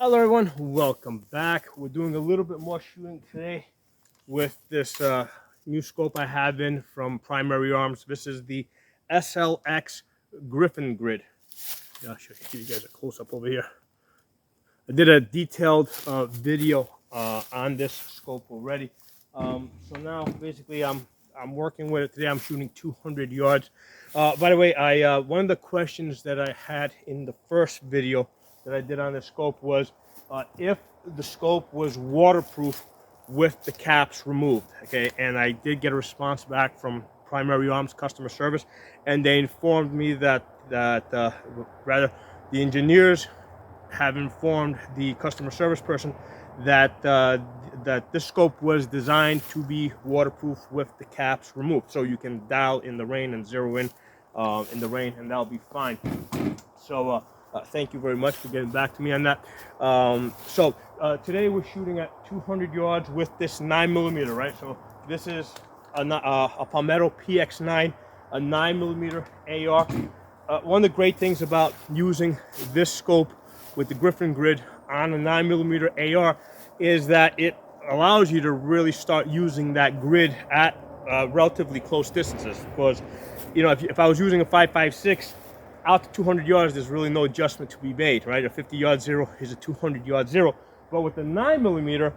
Hello everyone, welcome back. We're doing a little bit more shooting today with this new scope I have in from Primary Arms. This is the SLX Griffin grid. Yeah, I'll give you guys a close-up over here. I did a detailed video on this scope already. So now basically I'm working with it today. I'm shooting 200 yards. By the way, one of the questions that I had in the first video that I did on the scope was if the scope was waterproof with the caps removed. Okay, and I did get a response back from Primary Arms customer service, and they informed me that rather the engineers have informed the customer service person that that this scope was designed to be waterproof with the caps removed, so you can dial in the rain and zero in the rain, and that'll be fine. So thank you very much for getting back to me on that. Today we're shooting at 200 yards with this 9mm, right? So this is a Palmetto PX9, a 9mm AR. One of the great things about using this scope with the Griffin grid on a 9mm AR is that it allows you to really start using that grid at relatively close distances. Because, you know, if I was using a 5.56 out to 200 yards, there's really no adjustment to be made, right? A 50-yard zero is a 200-yard zero. But with the 9mm,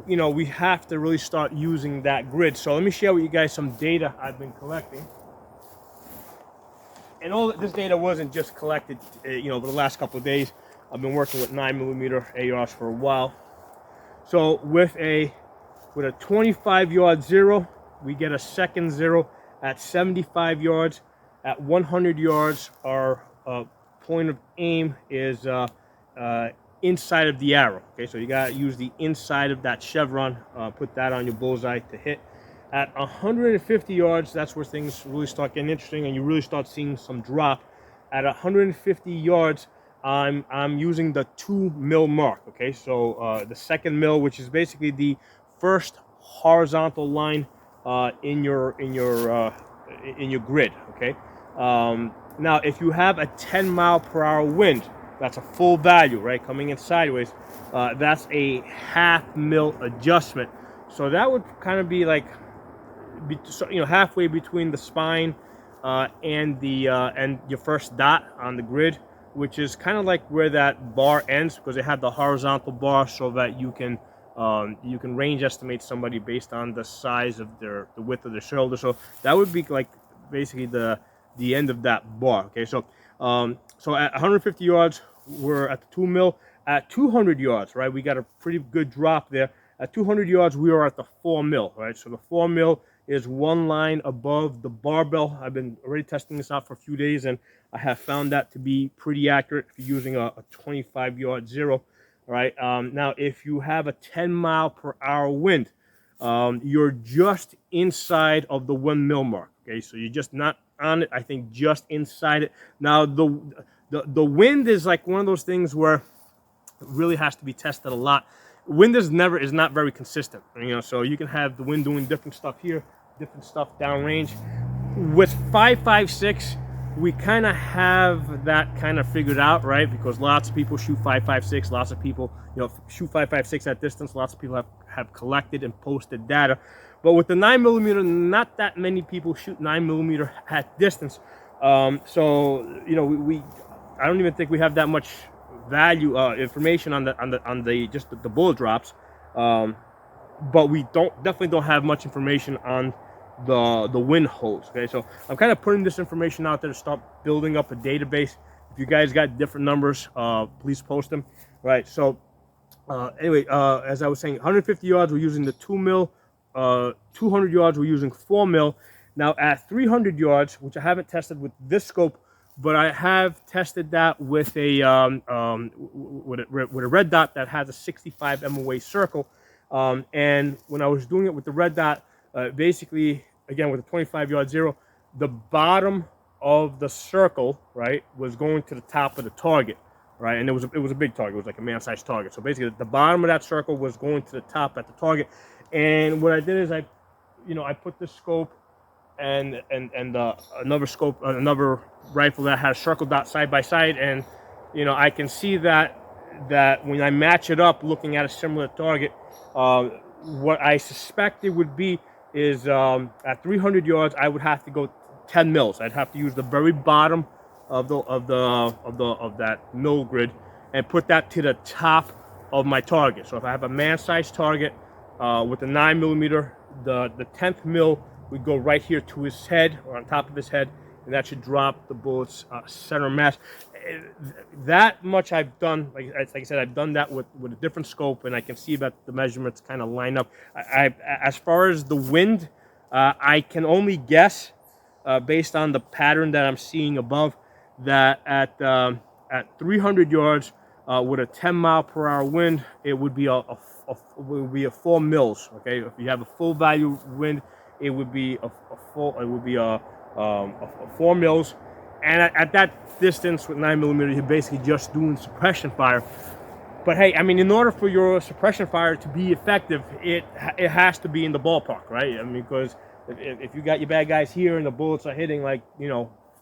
you know, we have to really start using that grid. So let me share with you guys some data I've been collecting. And all this data wasn't just collected, you know, over the last couple of days. I've been working with 9mm ARs for a while. So with a 25-yard zero, we get a second zero at 75 yards. At 100 yards, our point of aim is inside of the arrow. Okay, so you gotta use the inside of that chevron, put that on your bullseye to hit. At 150 yards, that's where things really start getting interesting, and you really start seeing some drop. At 150 yards, I'm using the 2mm mark. Okay, so the second mil, which is basically the first horizontal line in your grid. Okay. Now, if you have a 10-mile-per-hour wind, that's a full value, right? Coming in sideways, that's a half-mil adjustment. So that would kind of be like, you know, halfway between the spine and your first dot on the grid, which is kind of like where that bar ends, because they have the horizontal bar so that you can range estimate somebody based on the size of the width of their shoulder. So that would be like basically the end of that bar. Okay, so so at 150 yards, we're at the 2mm. At 200 yards, right, we got a pretty good drop there. At 200 yards, we are at the 4mm, right? So the 4mm is one line above the barbell. I've been already testing this out for a few days, and I have found that to be pretty accurate if you're using a 25-yard zero, right? Now, if you have a 10-mile-per-hour wind, you're just inside of the 1mm mark. Okay, so you're just not on it. I think just inside it. Now, the wind is like one of those things where it really has to be tested a lot. Wind is not very consistent, you know, so you can have the wind doing different stuff here, different stuff downrange. With 5.56, we kind of have that kind of figured out, right? Because lots of people shoot 5.56, lots of people, you know, shoot 5.56 at distance. Lots of people have collected and posted data. But with the 9mm, not that many people shoot 9mm at distance. So, you know, I don't even think we have that much value information on the just the bullet drops, but we definitely don't have much information on the wind holes. Okay, so I'm kind of putting this information out there to start building up a database. If you guys got different numbers, please post them. Right, so anyway, as I was saying, 150 yards we're using the 2mm, 200 yards we're using 4mm. Now at 300 yards, which I haven't tested with this scope, but I have tested that with a red dot that has a 65 MOA circle. And when I was doing it with the red dot, basically, again, with a 25-yard zero, the bottom of the circle, right, was going to the top of the target, right? And it was a big target. It was like a man-sized target. So basically, the bottom of that circle was going to the top at the target. And what I did is I put the scope and another rifle that has circle dot side by side, and you know, I can see that that when I match it up, looking at a similar target, what I suspect it would be is at 300 yards, I would have to go 10 mils. I'd have to use the very bottom of that mill grid and put that to the top of my target. So if I have a man-sized target with a 9mm, the 10th mil would go right here to his head or on top of his head, and that should drop the bullet's center mass. That much I've done. Like I said, I've done that with a different scope, and I can see that the measurements kind of line up. As far as the wind, I can only guess based on the pattern that I'm seeing above that at 300 yards with a 10-mile-per-hour wind, it would be a 4 mils. Okay, if you have a full value wind, it would be a 4 mils. And at that distance with 9mm, you're basically just doing suppression fire. But hey, I mean, in order for your suppression fire to be effective, it has to be in the ballpark, right? I mean, because if you got your bad guys here and the bullets are hitting like,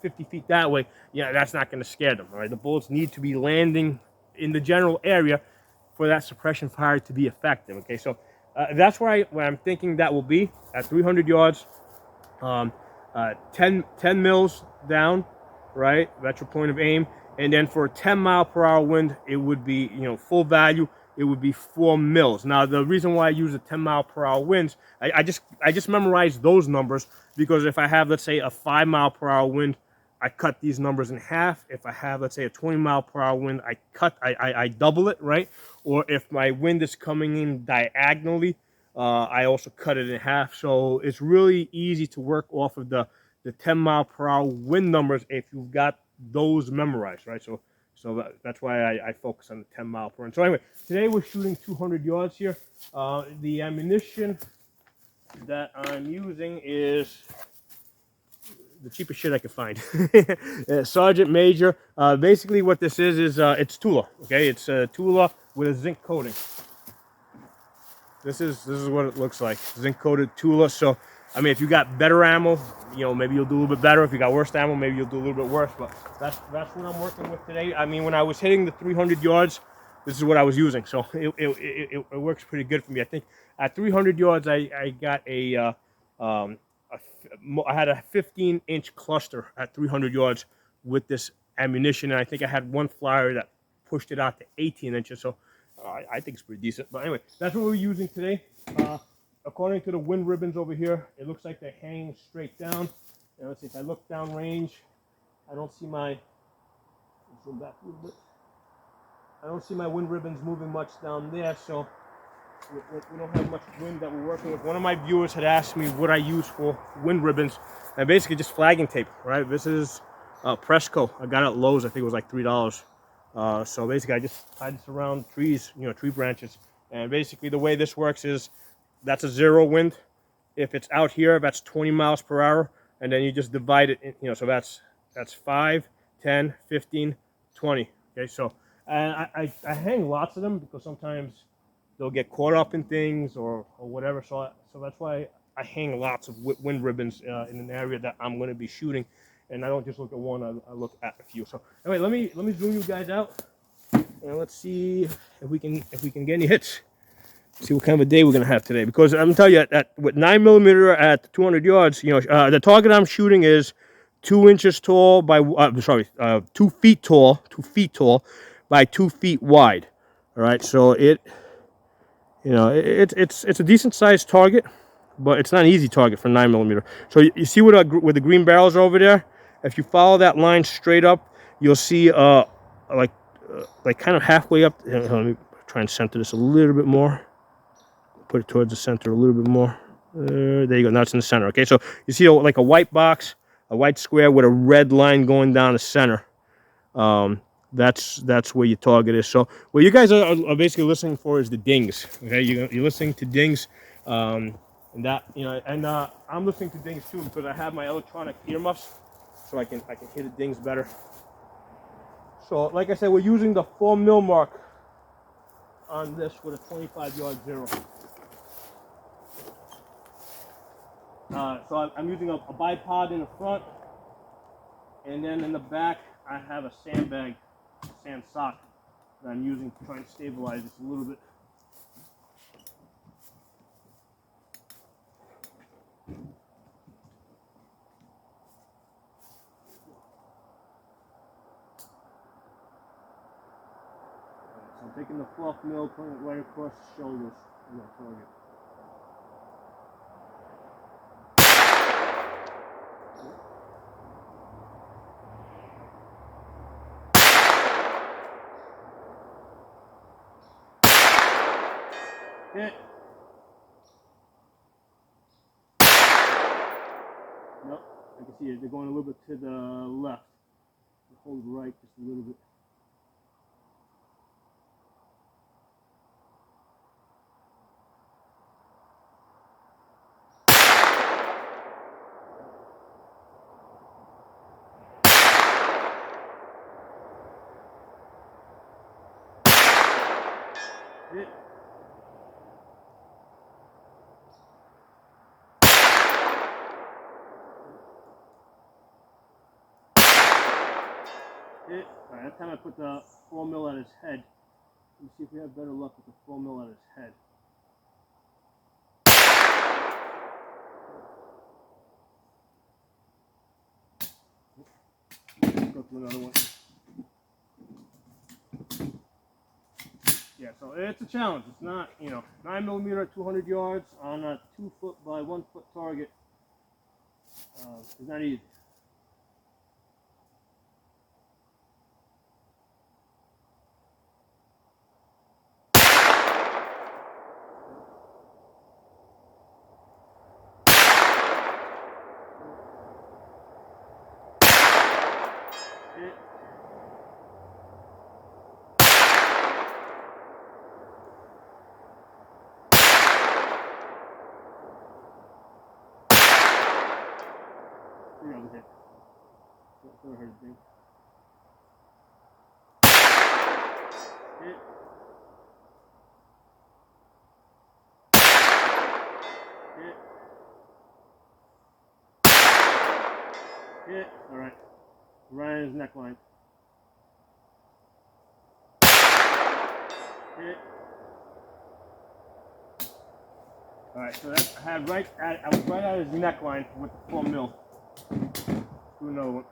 50 feet that way, yeah, that's not going to scare them, right? The bullets need to be landing in the general area for that suppression fire to be effective, okay? So that's where I'm thinking that will be at 300 yards, 10 mils down, right? That's your point of aim. And then for a 10-mile-per-hour wind, it would be, full value, it would be 4 mils. Now, the reason why I use the 10-mile-per-hour winds, I just memorized those numbers because if I have, let's say, a 5-mile-per-hour wind, I cut these numbers in half. If I have, let's say, a 20-mile-per-hour wind, I double it, right? Or if my wind is coming in diagonally, I also cut it in half. So it's really easy to work off of the 10-mile-per-hour wind numbers if you've got those memorized, right? So that's why I focus on the 10-mile-per-hour. So anyway, today we're shooting 200 yards here. The ammunition that I'm using is the cheapest shit I could find. Sergeant Major. Basically what this is it's Tula, okay? It's Tula with a zinc coating. This is what it looks like, zinc coated Tula. So I mean, if you got better ammo, maybe you'll do a little bit better. If you got worse ammo, maybe you'll do a little bit worse. But that's what I'm working with today. I mean, when I was hitting the 300 yards, this is what I was using. So it works pretty good for me. I think at 300 yards, I got I had a 15-inch cluster at 300 yards with this ammunition, and I think I had one flyer that pushed it out to 18 inches. So I think it's pretty decent. But anyway, that's what we're using today. According to the wind ribbons over here, it looks like they're hanging straight down. And let's see, if I look down range, I don't see my, zoom back a little bit. I don't see my wind ribbons moving much down there, so we don't have much wind that we're working with. One of my viewers had asked me what I use for wind ribbons, and basically just flagging tape, right? This is Presco. I got it at Lowe's. I think it was like $3. So basically, I just tied this around trees, tree branches. And basically, the way this works is that's a 0 wind. If it's out here, that's 20 miles per hour, and then you just divide it in, so that's 5, 10, 15, 20. Okay, so and I hang lots of them because sometimes they'll get caught up in things or whatever. So that's why I hang lots of wind ribbons in an area that I'm going to be shooting, and I don't just look at one. I look at a few. So anyway, let me zoom you guys out, and let's see if we can get any hits. See what kind of a day we're gonna have today, because I'm telling you, with 9mm at 200 yards, the target I'm shooting is 2 inches tall by 2 feet tall, by 2 feet wide. All right, so it's a decent sized target, but it's not an easy target for 9mm. So you see where the green barrels are over there? If you follow that line straight up, you'll see like kind of halfway up. Let me try and center this a little bit more. Put it towards the center a little bit more. There you go. Now it's in the center. Okay, so you see like a white box, a white square with a red line going down the center. That's where your target is. So what you guys are basically listening for is the dings. Okay, you're listening to dings, and that I'm listening to dings too because I have my electronic earmuffs, so I can hear the dings better. So like I said, we're using the 4 mil mark on this with a 25-yard 0. So I'm using a bipod in the front, and then in the back I have a sandbag, sand sock. that I'm using to try and stabilize this a little bit. So I'm taking the fluff mill, putting it right across the shoulders of my target. Hit. Nope, I can see it. They're going a little bit to the left. Hold right just a little bit. Hit. Hit. Alright, that time I put the 4 mil at his head. Let me see if we have better luck with the 4 mil at his head. Let's go to another one. Yeah, so it's a challenge. It's not, 9mm at 200 yards on a 2 foot by 1 foot target. It's not easy. Hit. Hit. Don't hurt a thing. Hit. Hit. Hit. Alright. Right in his neckline. Hit. Alright, so that I was right at his neckline with the 4 mil. Do another one.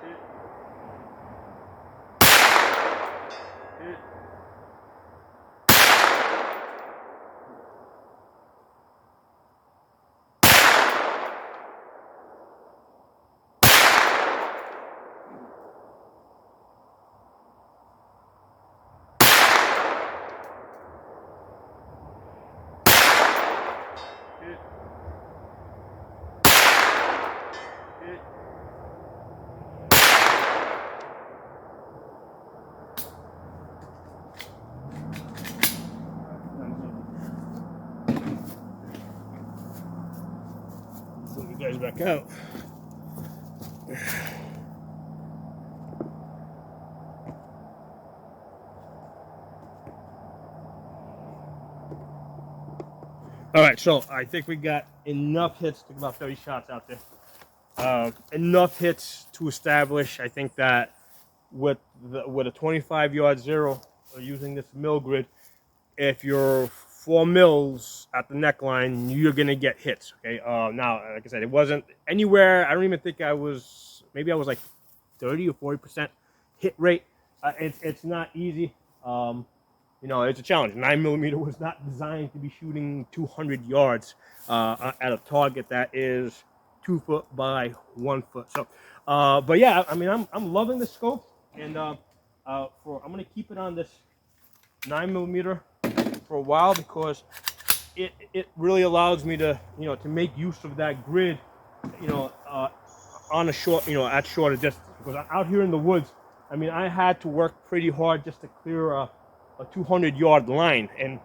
Hit. Hit. Hit. Pull you guys back out. All right, so I think we got enough hits. Took about 30 shots out there. Enough hits to establish. I think that with a 25-yard zero, using this mill grid, if you're 4 mils at the neckline, you're gonna get hits. Okay. Now, like I said, it wasn't anywhere. I don't even think I was. Maybe I was like 30 or 40% hit rate. It's not easy. It's a challenge. 9mm was not designed to be shooting 200 yards at a target that is 2 foot by 1 foot. So, but yeah, I mean, I'm loving the scope, and I'm gonna keep it on this 9mm for a while because it really allows me to to make use of that grid, on a short at shorter distance. Because out here in the woods, I mean, I had to work pretty hard just to clear a 200-yard line, and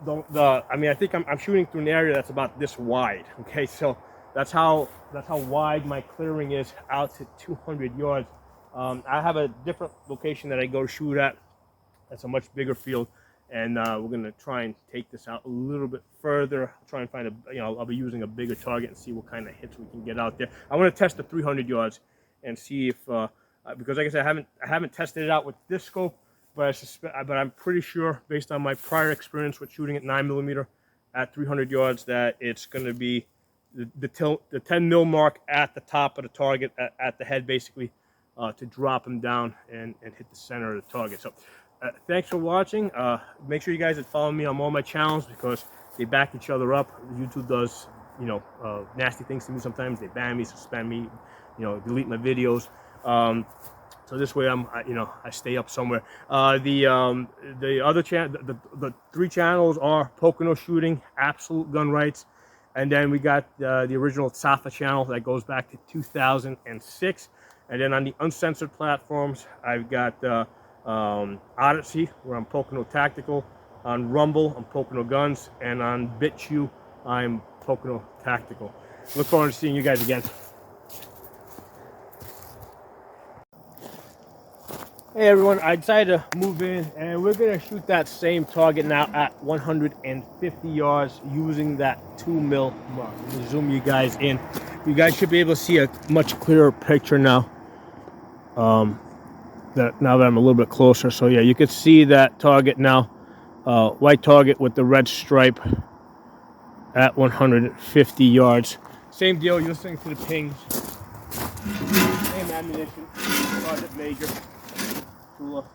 I mean, I think I'm shooting through an area that's about this wide. Okay, so that's how wide my clearing is out to 200 yards. I have a different location that I go shoot at. That's a much bigger field, and we're gonna try and take this out a little bit further. Try and find a, I'll be using a bigger target and see what kind of hits we can get out there. I want to test the 300 yards and see if because like I said, I haven't tested it out with this scope, but I'm pretty sure based on my prior experience with shooting at 9mm at 300 yards that it's going to be the 10 mil mark at the top of the target at the head, basically, to drop them down and hit the center of the target. So thanks for watching. Make sure you guys follow me on all my channels because they back each other up. YouTube does nasty things to me sometimes. They ban me, suspend me, delete my videos. So this way I stay up somewhere. The other channel, the 3 channels are Pocono Shooting, Absolute Gun Rights, and then we got the original Safa channel that goes back to 2006. And then on the uncensored platforms, I've got Odyssey, where I'm Pocono Tactical. On Rumble, I'm Pocono Guns, and on BitChute, I'm Pocono Tactical. Look forward to seeing you guys again. Hey everyone, I decided to move in and we're going to shoot that same target now at 150 yards using that 2 mil mark. I'm going to zoom you guys in. You guys should be able to see a much clearer picture now. Now that I'm a little bit closer. So yeah, you can see that target now. White target with the red stripe at 150 yards. Same deal, you're listening to the pings. Same ammunition, target major. Cool.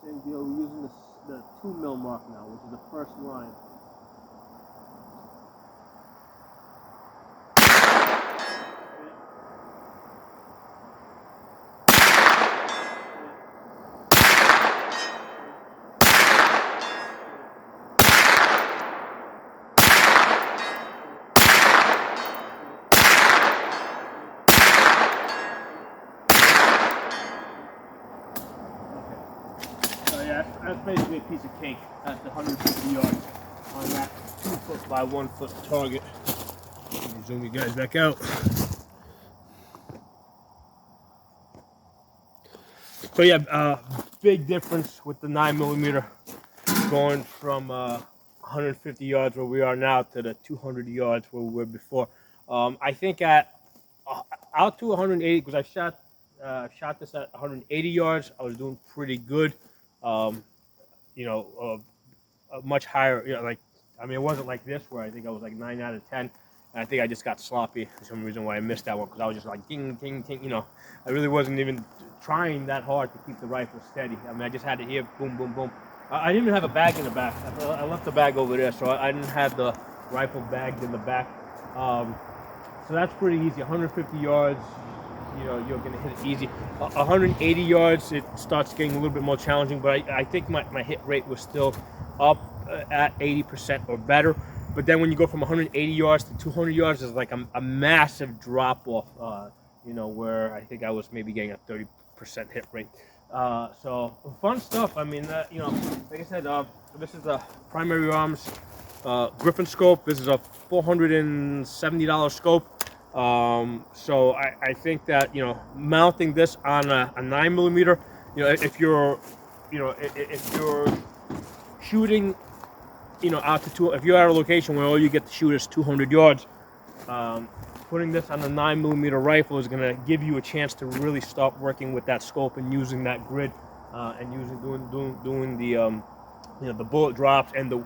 Same deal, we're using the 2 mil mark now, which is the first line. That's basically a piece of cake at the 150 yards on that 2 foot by 1 foot target. Let me zoom you guys back out. So yeah, big difference with the 9mm going from 150 yards where we are now to the 200 yards where we were before. I think at out to 180, because I shot this at 180 yards, I was doing pretty good. Much higher, it wasn't like this where I think I was like 9 out of 10. And I think I just got sloppy for some reason why I missed that one, because I was just like ding, ding, ding, I really wasn't even trying that hard to keep the rifle steady. I mean, I just had to hear boom, boom, boom. I didn't even have a bag in the back. I left the bag over there, so I didn't have the rifle bagged in the back. So that's pretty easy. 150 yards, you're going to hit it easy. 180 yards, it starts getting a little bit more challenging, but I think my hit rate was still up at 80% or better. But then when you go from 180 yards to 200 yards, there's like a massive drop off, where I think I was maybe getting a 30% hit rate. So fun stuff. I mean, like I said, this is a Primary Arms Griffin scope. This is a $470 scope. So I think that, mounting this on a 9mm, if you're shooting, out to if you're at a location where all you get to shoot is 200 yards, putting this on a 9mm rifle is going to give you a chance to really start working with that scope and using that grid, and doing the bullet drops and the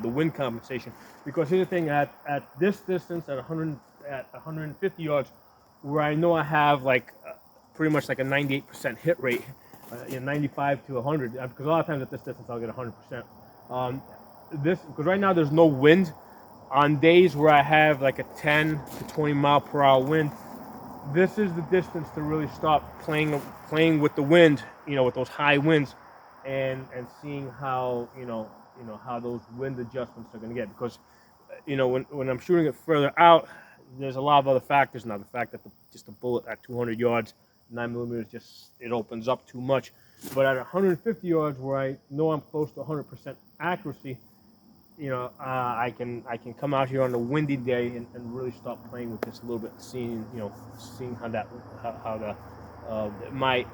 wind compensation. Because here's the thing, at this distance, at 150 yards, where I know I have pretty much like a 98% hit rate, 95 to 100, because a lot of times at this distance I'll get 100%. Because right now there's no wind. On days where I have like a 10 to 20 mile per hour wind, this is the distance to really start playing with the wind, you know, with those high winds, and seeing how how those wind adjustments are going to get. Because you know, when I'm shooting it further out, there's a lot of other factors. Now the fact that just a bullet at 200 yards, 9mm, just it opens up too much. But at 150 yards, where I know I'm close to 100% accuracy, you know, I can come out here on a windy day and really start playing with this a little bit, seeing how that how the my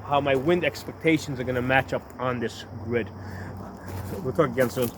how my wind expectations are going to match up on this grid. So we'll talk again soon.